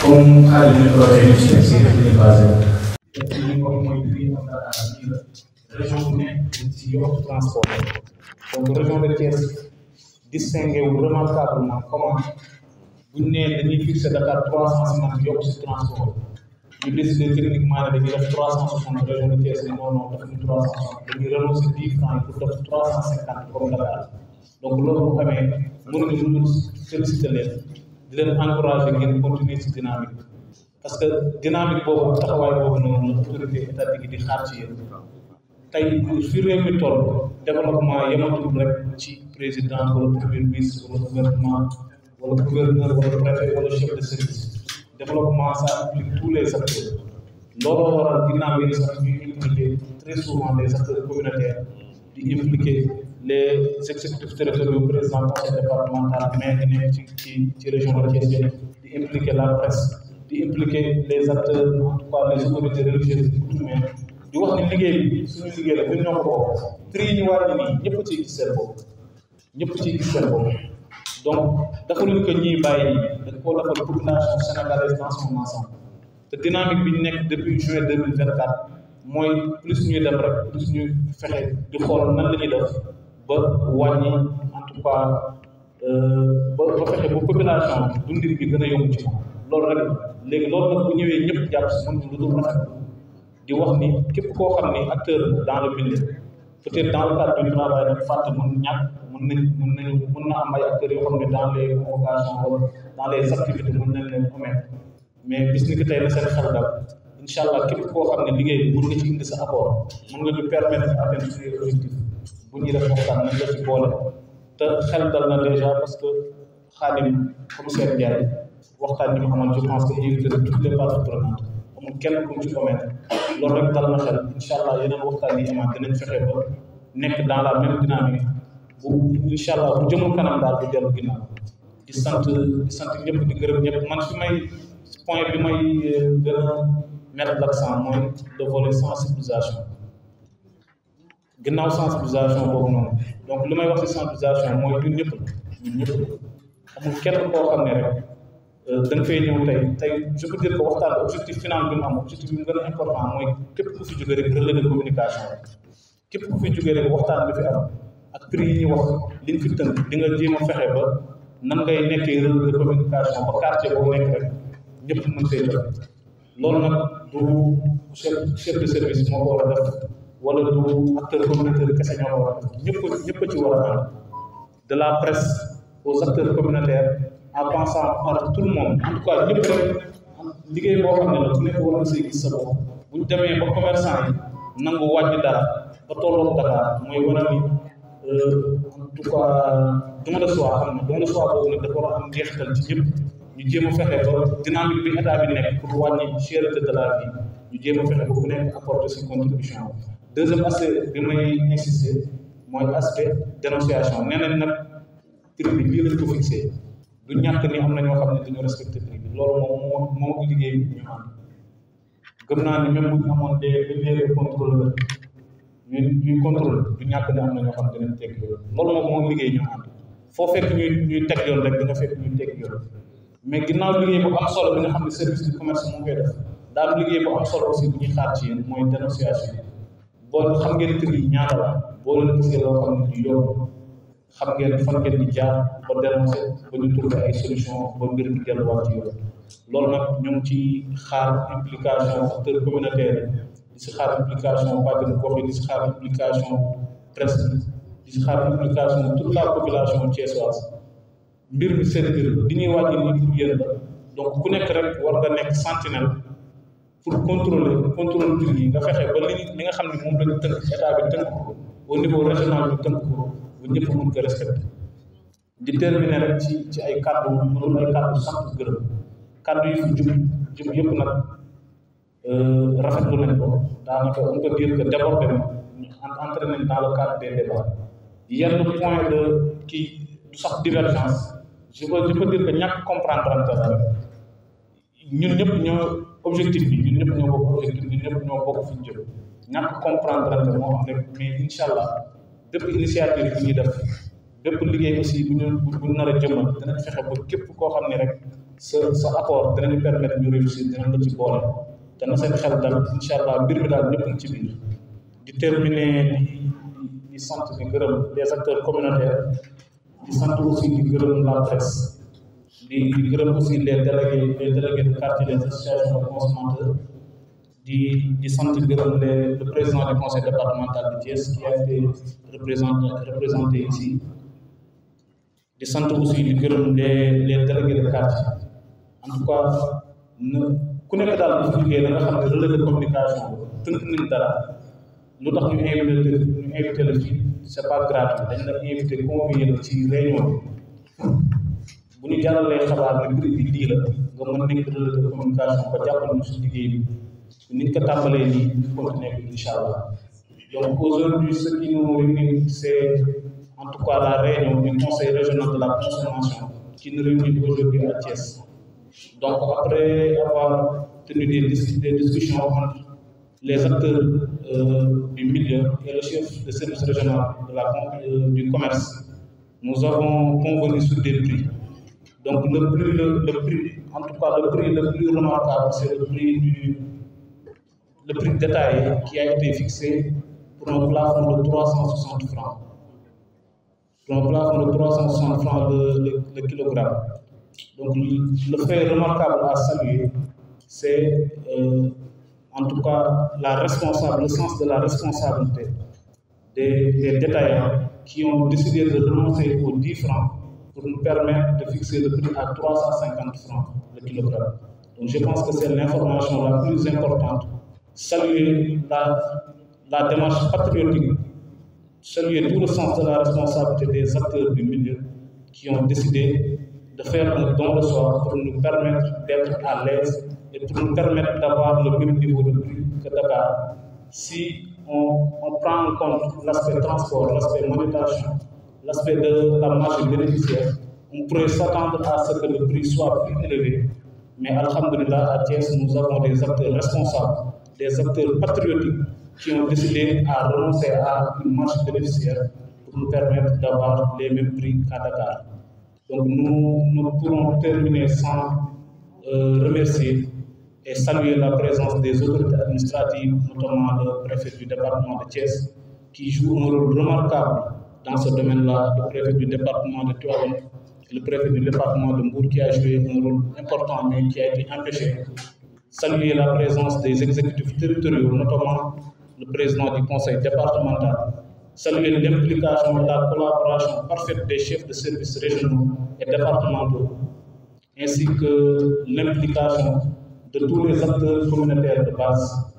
comme xaalis bi ñu ko waxee ci texte yi dañuy basé te li ñu wax mooy prix am na région bu nekk ci yokk transport donc région de Thiès distingué wu remarquablement comment bu ñu nee dañuy fixé Dakar 350 yokk si transport ñu décidé techniquement ne dañuy def 360 région de Thiès ne non non defuñu 360 dañuy renoncer 10 francs pour def 350 comme Dakar donc loolu bu amee mënuñu lu dul félicité leen di leen encouragé ngeen continuer ci dynamique bi parce que dynamique boobu ak taxawaay boobu noonu la autorité étatique di xaar ci yéen tey fi réew mi toll développement yematul rek ci président wala premier ministre wala gouvernement wala gouverneur wala préfet wala chef de service développement ça implique tous les acteurs looloo waral ginnaaw yi sax ñuy impliquer très souvent les acteurs communautaires di impliquer les exécutifs territoriaux président conseil départemental maire yi nekk ci région de Thiès di impliquer la presse di impliquer les acteurs en tout cas les autorités religieuses et coutumières di wax ni liggéey bi suñu liggéey la ñun ñoo ko bokk prix yi ñu wàññi nii ñëpp ciy gis seen bopp ñëpp ciy gis seen bopp donc dafa luñ ko ñuy bàyyi dañ koo defal population sénégalaise dans son ensemble te dynamique bi ñu nekk depuis juin 2024 mooy plus ñuy dem rek plus ñuy fexe di xool nan la ñuy def ba wàññi en tout cas ba fexe ba population dundin bi gën a yomb ci moom loolu rek léegi loolu nag bu ñëwee ñëpp jàpp si mën lu dul rafet di wax ni képp koo xam ni acteur dans le milieu peut-être dans le cadre du travail nag fàtte mën na am ay acteurs yoo xam ne dans les convocations wala dans les activités mën nañ leen omettre mais bis ni ki tey na seen xel dal incha allah képp koo xam ne liggéey bi mën nga ci indi sa apport mën nga ñu permettre ñu atteindre suñu objectif bu ñuy def waxtaan nañ la ci boole te xel dal na déjà parce que Khadim commissaire Ndiaye waxtaan bi mu amoon je pense que invité na toutes les parties prenantes amul kenn ku ci omettre loolu rek dal na xel incha allah yeneen waxtaan yi amaat dinañ fexe ba nekk dans la même dynamique bu incha allah bu jëmul kanam daal du dellu ginnaaw di sant ñëpp di gërëm ñëpp man fi may point bi may gën a mettre l'accent mooy le volet sensibilisation ginnaaw sensibilisation boobu noonu donc li may wax ci sensibilisation mooy ñun ñëpp amul kenn koo xam ne rek da nga fay ñëw tey je peux dire que waxtaan objectif final bi mu am objectif bi mu gën a important mooy képp ku fi jógee rek relais de communication képp ku fi jógee rek waxtaan bi fi am ak prix yi ñuy wax liñ fi tënk di nga jéem a fexe ba nan ngay nekkee relais de communication ba quartier boo nekk rek ñëpp mën see jot loolu nag du chef de service moo ko war a def wala du acteur communautaire kese ñoo ko war a def ñëpp ci war a ànd de la presse aux acteurs communautaires en pensant par tout le monde en tout cas ñëpp rek liggéey boo xam ne la ku nekk war na see gis sa bopp bu ñu demee ba commerçant yi nangu wàññi dara ba tolloog Dakar mooy wane ni en tout cas don de soi xam na don de soi boobu nag dafa war a am njeexital ci ñëpp ñu jéem a fexe ba dynamique bi état bi nekk pour wàññi cherté de la vie ñu jéem a fexe ba ku nekk apporter si contribution deuxième aspect bi may insister mooy aspect dénonciation nee nañ nag prix bi lii lañ ko fixé du ñàkk ni am na ñoo xam ne dañoo respecté prix bi loolu moo liggéey bi ñu ànd gëm naa ni même bu ñu amoon des milliers de contrôleurs ñuy contrôle du ñàkk ne am na ñoo xam ne dinañ teg yoon loolu moom moo liggéey ñu ànd foo fekk ñuy teg yoon rek da nga fekk ñuy teg yoon mais ginnaaw liggéey bu am solo bi nga xam ne service du commerce moo koy def daal liggéey bu am solo aussi bu ñuy xaar ci yéen mooy dénonciation boo xam ngeen prix yi ñaata la boo leen gisee loo xam ne du yomb xam ngeen fan ngeen di jaar ba dénoncé ba ñu trouvé ay solution ba mbir mi delluwaat ci yoon loolu nag ñu ngi ci xaar implication acteurs communautaires di si xaar implication bàjjenu gox yi di si xaar implication presse di si xaar implication toute la population thiessoise mbir mi seen mbir di ñuy wàññi nii pour yéen la donc ku nekk rek war nga nekk sentinelle pour contrôler prix yi nga fexe ba li nga xam ne moom lañu tënk état bi tënk ko au niveau régional bi tënk ko ba ñëpp mën ko respecté di terminer rek ci ay kàddu mënul ay kàddu sant gërëm kàddu yi fi jub yëpp nag rafetlu nañ ko daanaka on peut dire que débordé na entré nañ dans le cadre des débats yenn point de kii du sax divergence je peux dire que ñàkk comprendre ante la rek ñun ñëpp ñoo objectif bi ñun ñëpp ñoo bokk objectif ñun ñëpp ñoo bokk fi ñu jëm ñàkk comprendre ante moo am rek mais incha allah bépp initiative bi ñuy def bépp liggéey aussi bu ñu nar a jëmmal dinañ fexe ba képp koo xam ne rek sa apport dinañu permettre ñu réussir dinañ la ci boole te na seen xel dal incha allah mbir mi daal ñëpp ci biir di terminer di sant di gërëm les acteurs communautaires di sant aussi di gërëm la presse di gërëm aussi les délégués de quartier les associations de consommateurs di sant gërëm le président du conseil départemental de Thiès qui a été représenté ici di sant aussi di gërëm les délégués de quartier en tout cas ku nekk daal bu fi jógee da nga xam ne relais de communication tënk nañ dara lu tax ñu invité la fii c'est pas gratuit dañ la invité convié la ci réunion bu ñu jàllalee xabaar ne mbir bi lii la nga mën nekk relais de communication ba jàppal ñu si liggéey bi ni ñu ko tàmbalee nii ñu continuer bi incha allah donc aujourd'hui ce qui nous réunit c'est en tout cas la réunion du conseil régional de la consommation qui nous réunit aujourd'hui à Thiès. Donc après avoir tenu des discussions entre les acteurs du milieu et le chef de service régional du commerce, nous avons convenu sur des prix. Donc le prix, en tout cas le prix le plus remarquable, c'est le prix détaillé qui a été fixé pour un plafond de 360 francs. Pour un plafond de 360 francs le kilogramme. Donc le fait remarquable à saluer, c'est en tout cas le sens de la responsabilité des détaillants qui ont décidé de renoncer aux 10 francs pour nous permettre de fixer le prix à 350 francs le kilogramme. Donc je pense que c'est l'information la plus importante. Saluer la démarche patriotique, saluer tout le sens de la responsabilité des acteurs du milieu qui ont décidé de faire un don de soi pour nous permettre d'être à l'aise et pour nous permettre d'avoir le même niveau de prix que Dakar. Si on prend en compte l'aspect transport, l'aspect monétisation, l'aspect de la marge bénéficiaire, on pourrait s'attendre à ce que le prix soit plus élevé. Mais alhamdoulilah, à Thiès, nous avons des acteurs responsables, des acteurs patriotiques qui ont décidé à renoncer à une marge bénéficiaire pour nous permettre d'avoir les mêmes prix qu'à Dakar. Donc nous ne pourrons terminer sans remercier et saluer la présence des autorités administratives, notamment le préfet du département de Thiès, qui joue un rôle remarquable dans ce domaine-là, le préfet du département de Tivaouane et le préfet du département de Mbour qui a joué un rôle important mais qui a été empêché. Saluer la présence des exécutifs territoriaux, notamment le président du conseil départemental. Saluer l'implication et la collaboration parfaite des chefs de services régionaux et départementaux, ainsi que l'implication de tous les acteurs communautaires de base,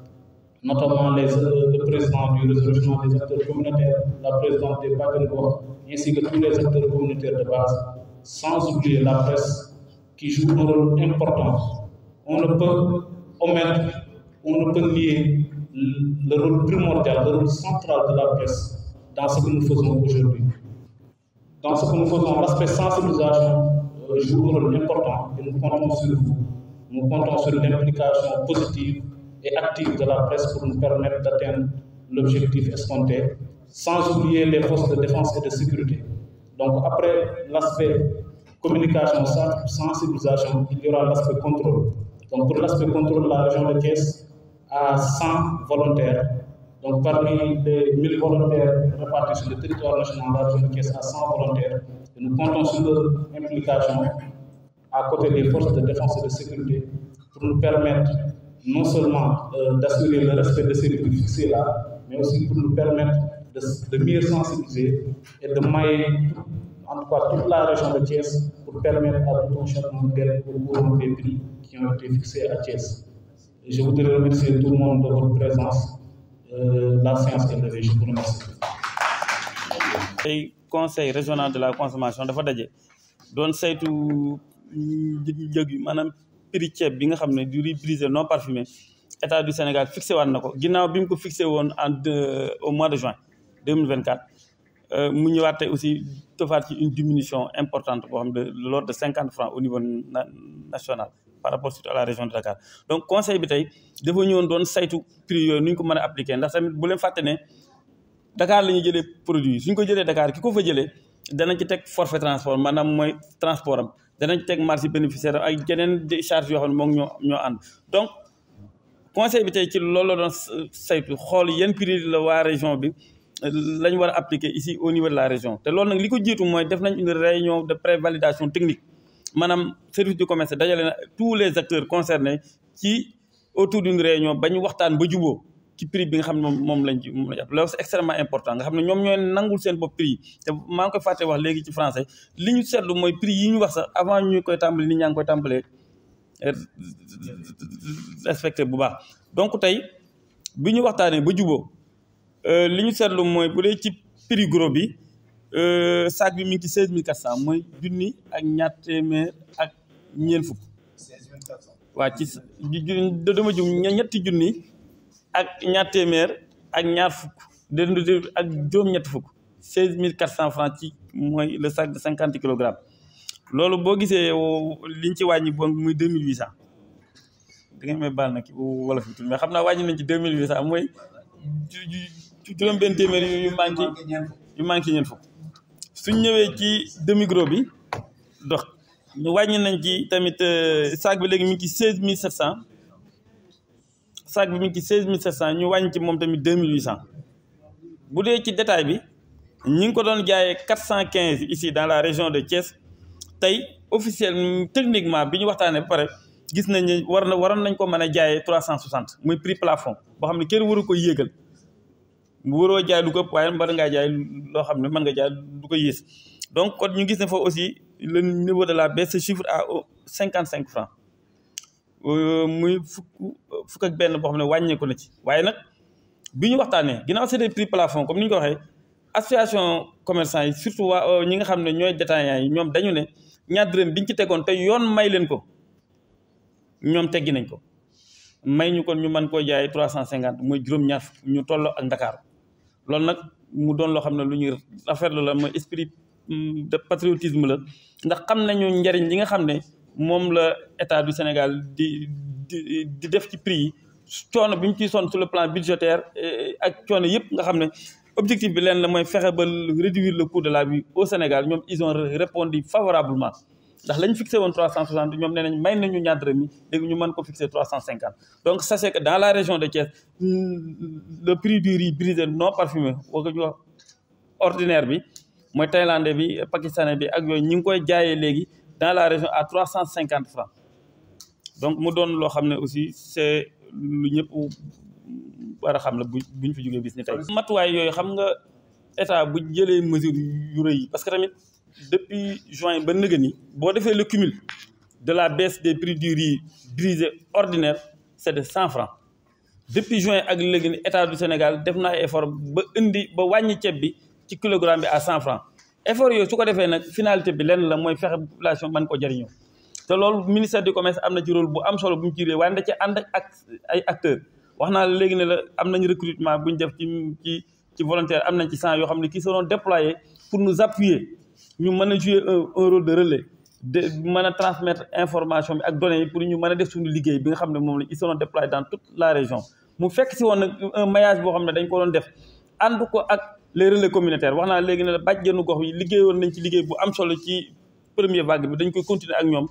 notamment le président du réseau régional des acteurs communautaires, la présidente des Badenbois, ainsi que tous les acteurs communautaires de base, sans oublier la presse qui joue un rôle important. On ne peut omettre, on ne peut nier le rôle primordial, le rôle central de la presse dans ce que nous faisons aujourd'hui. Dans ce que nous faisons, l'aspect sensibilisation joue un rôle important et nous comptons sur vous. Nous comptons sur l'implication positive et active de la presse pour nous permettre d'atteindre l'objectif escompté, sans oublier les forces de défense et de sécurité. Donc après l'aspect communication, sensibilisation, il y aura l'aspect contrôle. Donc pour l'aspect contrôle, la région de Thiès a 100 volontaires. Donc parmi les 1000 volontaires répartis sur le territoire national, la région de Thiès a 100 volontaires. Et nous comptons sur leur implication à côté des forces de défense et de sécurité pour nous permettre non seulement d'assurer le respect de ces prix fixés là, mais aussi pour nous permettre de mieux sensibiliser et de mailler en tout cas toute la région de Thiès pour permettre à tout un chacun d'être au courant des prix qui ont été fixés à Thiès. Et je voudrais remercier tout le monde de votre présence. La séance est levée. Je vous remercie. Le conseil régional de la consommation dafa daje doon saytu njëg yi maanaam prix ceeb bi nga xam ne du riz brisé non parfumé état du Sénégal fixé waat na ko ginnaaw bi mu ko fixé woon au mois de juin 2024 mu ñëwaat tey aussi defaat ci une diminution importante boo xam de l'ordre de 50 francs au niveau national par rapport surtout à la région de Dakar. Donc conseil bi tey dafa ñëwoon doon saytu prix yooyu nu ñu ko mën a appliquer ndax tamit bu leen fàtte ne Dakar la ñuy jëlee produit suñ ko jëlee Dakar ki ko fa jëlee danañ ci teg forfait transport maanaam mooy transport am danañ teg marge bénéficiaire ak yeneen charge yoo xam ne moom ñoo ànd donc conseil bi tey ci loolu la doon saytu xool yan prix la waa région bi lañ war a appliquer ici au niveau de la région te loolu nag li ko jiitu mooy def nañ une réunion de prévalidation technique maanaam service du commerce dajale na tous les acteurs concernés ci autour d'une réunion ba ñu waxtaan ba juboo ci prix bi nga xam ne moom lañ jàpp loolu c'est extrêmement important nga xam ne ñoom ñooy nangul seen bopp prix yi te maa ngi koy fàtte wax léegi ci français li ñu seetlu mooy prix yi ñu wax sax avant ñu koy tàmbali nit ñaa ngi koy tàmbalee respecté bu baax donc tey bi ñu waxtaanee ba juboo li ñu seetlu mooy bu dee ci prix gros bi sac bi mi ngi ci 16400 mooy junni ak ñaar téeméer ak ñeent fukk. 16400. waa ci dama jum ñetti junni ak ñaar téeméer ak ñaar fukk ak juróom-ñetti fukk 16400 francs ci mooy le sac de 50 kilogrammes loolu boo gisee liñ ci wàññi bon muy 2800 da ngeen may baal nag wala fi tuuti mais xam naa wàññi nañ ci 2800 mooy juróom-benn téeméer yu manqué ñeent fukk suñ ñëwee ci demi gros bi dox ñu wàññi nañ ci tamit sac bi léegi mi ngi ci 16700 sac bi mi ngi ci 16700 ñu wàññi ci moom tamit 2800 bu dee ci détail bi ñi ngi ko doon jaayee 415 ici dans la région de Thiès tey officiel techniquement bi ñu waxtaanee ba pare gis nañ ne waroon nañ ko mën a jaayee 360 muy prix plafond boo xam ne kenn waru ko yéegal waroo jaay lu ko ëpp waaye mën ngaa jaay loo xam ne mën nga jaay du ko yées donc kon ñu gis ne foofu aussi le niveau de la baisse se chiffre à 55 francs muy fukk ak benn boo xam ne wàññeeku na ci waaye nag bi ñu waxtaanee ginnaaw c'est des prix plafond comme ni ñu ko waxee association commerçant yi surtout waa ñi nga xam ne ñooy détaillants yi ñoom dañu ne ñaar dërëm biñ ci tegoon te yoon may leen ko ñoom teggi nañ ko may ñu kon ñu mën koo jaay 350 mooy juróom-ñaar ñu tolloo ak Dakar loolu nag mu doon loo xam ne lu ñuy rafetlu la mooy esprit de patriotisme la ndax xam nañu njariñ li nga xam ne moom la état du Sénégal di def ci prix yi coono bi ñu ciy sonn sur le plan budgétaire ak coono yëpp nga xam ne objectif bi leen la mooy fexe ba réduire le coût de la vie au Sénégal ñoom ils ont répondu favorablement ndax lañ fixé woon 360 ñoom nee nañ may nañu ñaar dërëm yi léegi ñu mën ko fixé 350 donc sachez que dans la région de Thiès le prix du riz brisé non parfumé woo ko ñu wax ordinaire bi mooy thaïlandais bi pakistanais bi ak yooyu ñi ngi koy jaayee léegi dans la région à 350 francs donc mu doon loo xam ne aussi c'est lu ñëpp war a xam la buñ fi jógee bis ni tey matuwaay yooyu xam nga état bu jëlee mesure yu rëy yi parce que tamit depuis juin ba nëgë ni boo defee le cumul de la baisse des prix du riz brisé ordinaire c'est de 100 francs depuis juin ak léegi ni état du Sénégal def na ay effort ba wàññi ceeb bi ci kilogramme bi à 100 francs effort yooyu su ko defee nag finalité bi lenn la mooy fexe population mën ko jëriñoo te loolu ministère du commerce am na ci rôle bu am solo bu ñu ci réew waaye da ci ànd ak ay acteurs wax naa la léegi ne la am nañ recrutement bu ñu def ci volontaire am nañ ci 100 yoo xam ne qui seront déployés pour nous appuyer ñu mën a jouer un rôle de relais de mën a transmettre information bi ak données yi pour ñu mën a def suñu liggéey bi nga xam ne moom la ils seront déployés dans toute la région mu fekk si woon nag un maillage boo xam ne dañ ko doon def ànd ko ak les relais communautaires wax naa léegi ne la bàjjenu gox yi liggéeyoon nañ ci liggéey bu am solo ci première vague bi dañ koy continuer ak ñoom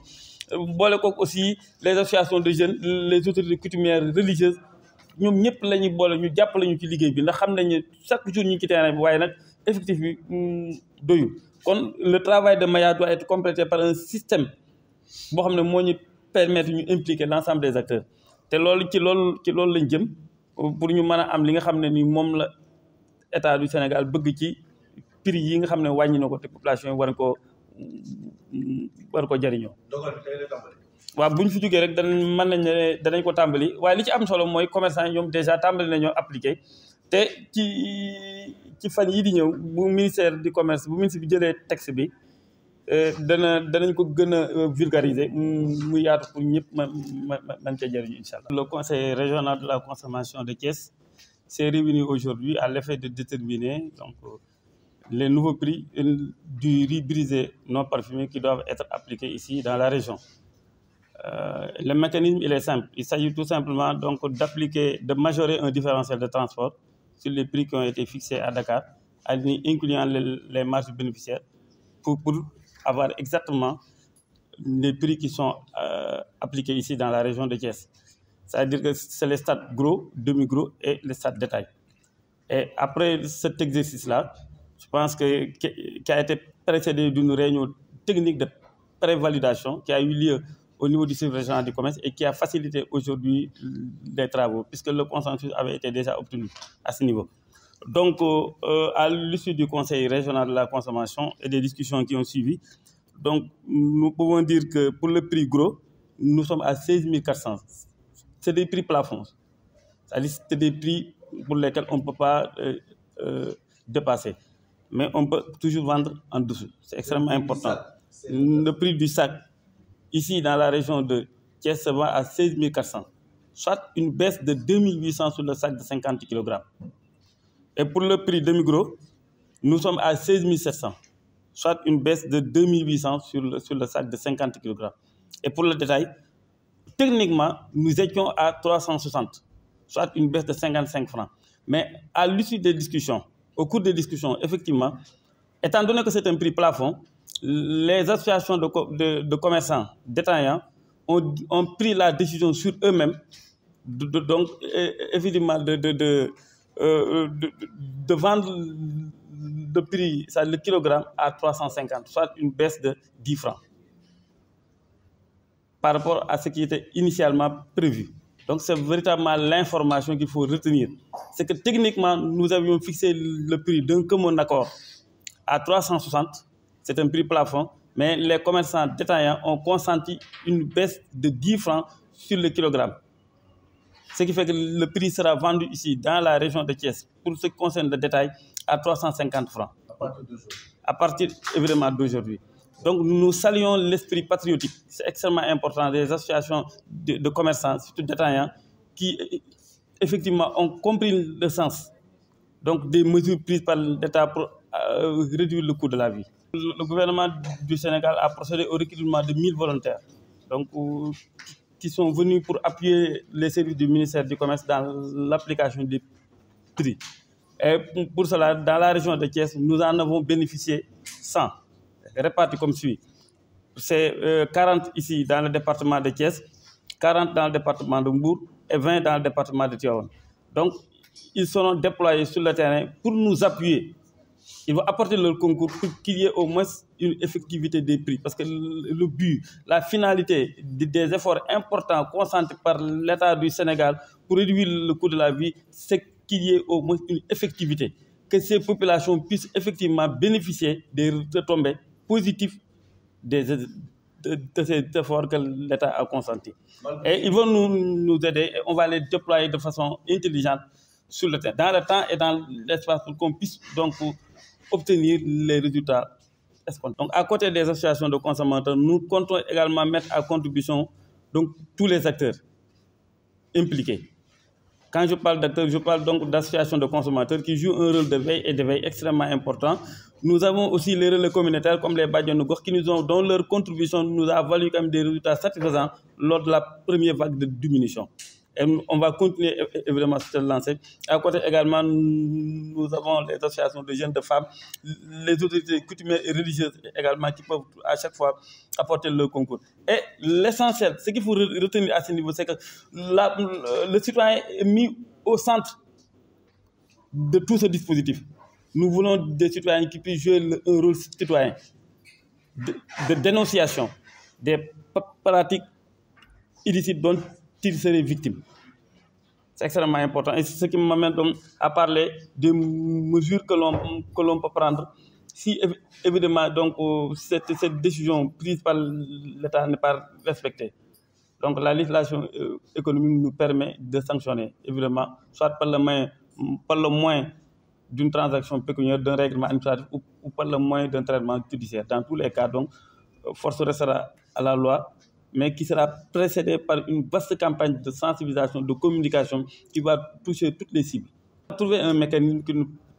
boole kook aussi les associations de jeunes les autorités coutumières religieuses ñoom ñëpp la ñuy boole ñu jàppale ñu ci liggéey bi ndax xam nañ ne chaque jour ñu ngi ci terrain bi waaye nag effectif bi doyul kon le travail de maillage doit être complété par un système boo xam ne moo ñu permettre ñu impliquer l'ensemble des acteurs te loolu ci loolu lañ jëm pour ñu mën a am li nga xam ne ni moom la état du Sénégal bëgg ci prix yi nga xam ne wàññi na ko te population yi war ko jëriñoo. dogal bi tey la tàmbali. waaw bu ñu fi jógee rek danañ ko tàmbali waaye li ci am solo mooy commerçant yi ñoom déjà tàmbali nañoo appliqué te ci fan yii di ñëw bu ministère du commerce bu ministre bi jëlee texte bi danañ ko gën a vulgariser mu yaatu pour ñëpp man cee jëriñu incha allah. Le conseil régional de la consommation de Thiès s'est réuni aujourd'hui à l'effet de déterminer donc les nouveaux prix du riz brisé non parfumé qui doivent être appliqués ici dans la région. Le mécanisme il est simple, il s'agit tout simplement donc de majorer un différentiel de transport sur les prix qui ont été fixés à Dakar, incluant les marges bénéficiaires pour avoir exactement les prix qui sont appliqués ici dans la région de Thiès. C'est-à-dire que c'est les stades gros, demi-gros et les stades détail. Et après cet exercice-là, je pense qui a été précédé d'une réunion technique de prévalidation qui a eu lieu au niveau du service régional du commerce et qui a facilité aujourd'hui les travaux, puisque le consensus avait été déjà obtenu à ce niveau. Donc, à l'issue du Conseil régional de la consommation et des discussions qui ont suivi, donc, nous pouvons dire que pour le prix gros, nous sommes à 16 400. C'est des prix plafonds. C'est-à-dire que c'est des prix pour lesquels on ne peut pas dépasser. Mais on peut toujours vendre en dessous. C'est extrêmement important. Le prix du sac, ici dans la région de Thiès, se vend à 16 400, soit une baisse de 2 800 sur le sac de 50 kg. Et pour le prix demi-gros, nous sommes à 16 700, soit une baisse de 2 800 sur le sac de 50 kg. Et pour le détail, techniquement, nous étions à 360, soit une baisse de 55 francs. Mais à l'issue des discussions, au cours des discussions, effectivement, étant donné que c'est un prix plafond, les associations de commerçants détaillants ont pris la décision sur eux-mêmes donc évidemment de vendre le prix, le kilogramme à 350, soit une baisse de 10 francs par rapport à ce qui était initialement prévu. Donc c'est véritablement l'information qu'il faut retenir. C'est que techniquement, nous avions fixé le prix d'un commun accord à 360, c'est un prix plafond, mais les commerçants détaillants ont consenti une baisse de 10 francs sur le kilogramme. Ce qui fait que le prix sera vendu ici, dans la région de Thiès, pour ce qui concerne le détail, à 350 francs. À partir d'aujourd'hui. À partir, évidemment, d'aujourd'hui. Donc, nous saluons l'esprit patriotique. C'est extrêmement important des associations de commerçants, surtout détaillants, qui, effectivement, ont compris le sens donc, des mesures prises par l'État pour réduire le coût de la vie. Le gouvernement du Sénégal a procédé au recrutement de 1000 volontaires. Donc, qui sont venus pour appuyer les services du ministère du Commerce dans l'application des prix. Et pour cela, dans la région de Thiès, nous en avons bénéficié 100, répartis comme suit. C'est 40 ici dans le département de Thiès, 40 dans le département de Mbour et 20 dans le département de Tivaouane. Donc, ils seront déployés sur le terrain pour nous appuyer. Ils vont apporter leur concours pour qu'il y ait au moins une effectivité des prix. Parce que le but, la finalité des efforts importants consentis par l'État du Sénégal pour réduire le coût de la vie, c'est qu'il y ait au moins une effectivité. Que ces populations puissent effectivement bénéficier des retombées positives de ces efforts que l'État a consentis. Et ils vont nous aider et on va les déployer de façon intelligente sur le terrain, dans le temps et dans l'espace pour qu'on puisse donc obtenir les résultats escomptés. Donc, à côté des associations de consommateurs, nous comptons également mettre à contribution donc, tous les acteurs impliqués. Quand je parle d'acteurs, je parle donc d'associations de consommateurs qui jouent un rôle de veille et de veille extrêmement important. Nous avons aussi les relais communautaires comme les Badjanogor qui dont leur contribution nous a valu quand même des résultats satisfaisants lors de la première vague de diminution. Et on va continuer évidemment sur cette lancée. À côté également, nous avons les associations de jeunes, de femmes, les autorités coutumières et religieuses également qui peuvent à chaque fois apporter leur concours. Et l'essentiel, ce qu'il faut retenir à ce niveau, c'est que le citoyen est mis au centre de tout ce dispositif. Nous voulons des citoyens qui puissent jouer un rôle citoyen de dénonciation des pratiques illicites dont ils seraient victimes. C'est extrêmement important. Et c'est ce qui m'amène à parler des mesures que l'on peut prendre si évidemment donc, cette décision prise par l'État n'est pas respectée. Donc la législation économique nous permet de sanctionner, évidemment, soit par le moyen d'une transaction pécuniaire, d'un règlement administratif ou par le moyen d'un traitement judiciaire. Dans tous les cas, donc, force restera à la loi, mais qui sera précédée par une vaste campagne de sensibilisation, de communication qui va toucher toutes les cibles. On va trouver un mécanisme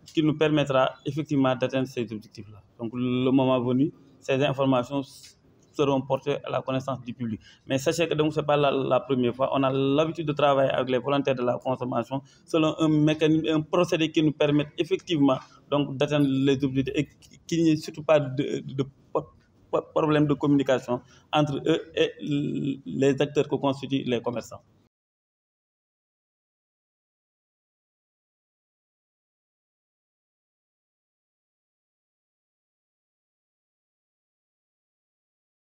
qui nous permettra effectivement d'atteindre ces objectifs-là. Donc le moment venu, ces informations seront portées à la connaissance du public. Mais sachez que ce n'est pas la première fois. On a l'habitude de travailler avec les volontaires de la consommation selon un mécanisme, un procédé qui nous permet effectivement d'atteindre les objectifs et qu'il n'y ait surtout pas de problème de communication entre eux et les acteurs que constituent les commerçants.